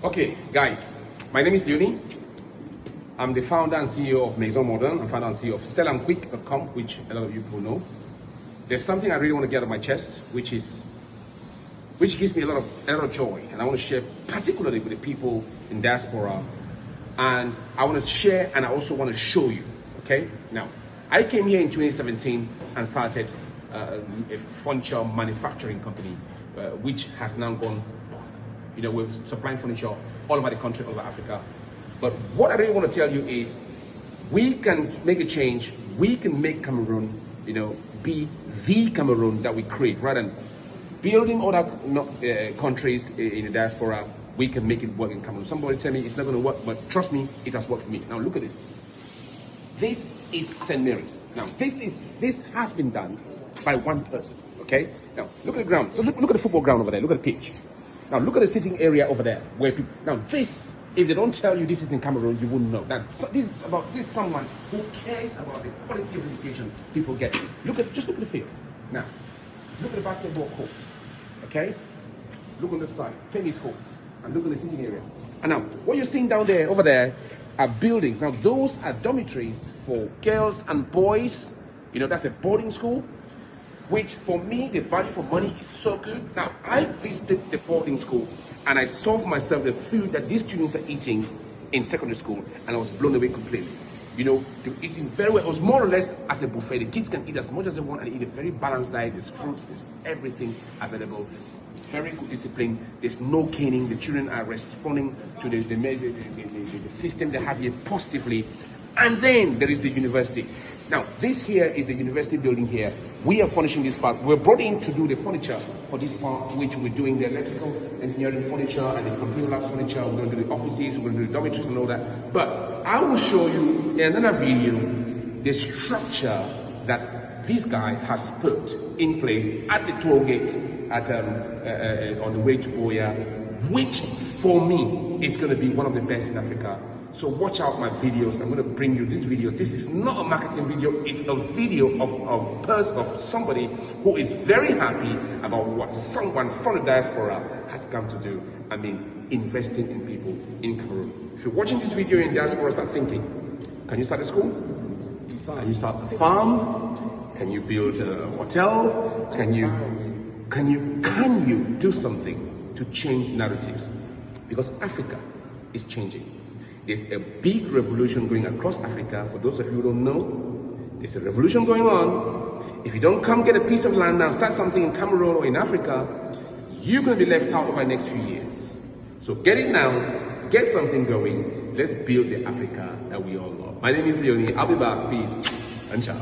Okay, guys, my name is Leonie. I'm the founder and CEO of Maison Modern. I'm founder and CEO of sellandquick.com, which a lot of you people know. There's something I really want to get off my chest, which gives me a lot of joy, and I want to share particularly with the people in diaspora. And I want to share, and I also want to show you. Okay, now I came here in 2017 and started a furniture manufacturing company, which has now gone. We're supplying furniture all over the country, all over Africa. But what I really want to tell you is, we can make a change. We can make Cameroon, be the Cameroon that we crave, rather than building other countries in the diaspora. We can make it work in Cameroon. Somebody tell me it's not going to work, but trust me, it has worked for me. Now look at this. This is St. Mary's. Now this has been done by one person. Okay. Now look at the ground. So look at the football ground over there. Look at the pitch. Now look at the sitting area over there where people. Now this, if they don't tell you this is in Cameroon, you wouldn't know. Now this is someone who cares about the quality of education people get. Just look at the field. Now look at the basketball court. Okay. Look on the side, tennis courts, and look at the sitting area. And now what you're seeing down there, over there, are buildings. Now those are dormitories for girls and boys. That's a boarding school. Which for me, the value for money is so good. Now, I visited the boarding school and I saw for myself the food that these students are eating in secondary school, and I was blown away completely. They were eating very well. It was more or less as a buffet. The kids can eat as much as they want and eat a very balanced diet. There's fruits, there's everything available. It's very good discipline. There's no caning. The children are responding to the system they have here positively. And then there is the university. Now, this here is the university building here. We are furnishing this part. We're brought in to do the furniture for this part, which we're doing the electrical engineering furniture and the computer lab furniture. We're going to do the offices, we're going to do the dormitories and all that. But I will show you in another video the structure that this guy has put in place at the Tallgate on the way to Oya, which for me is going to be one of the best in Africa. So watch out my videos. I'm going to bring you these videos. This is not a marketing video. It's a video of somebody who is very happy about what someone from the diaspora has come to do. I mean, investing in people in Cameroon. If you're watching this video in diaspora, start thinking, can you start a school? Can you start a farm? Can you build a hotel? Can you do something to change narratives? Because Africa is changing. There's a big revolution going across Africa. For those of you who don't know, there's a revolution going on. If you don't come get a piece of land now, start something in Cameroon or in Africa, you're going to be left out over the next few years. So get it now, get something going. Let's build the Africa that we all love. My name is Leonie. I'll be back. Peace and ciao.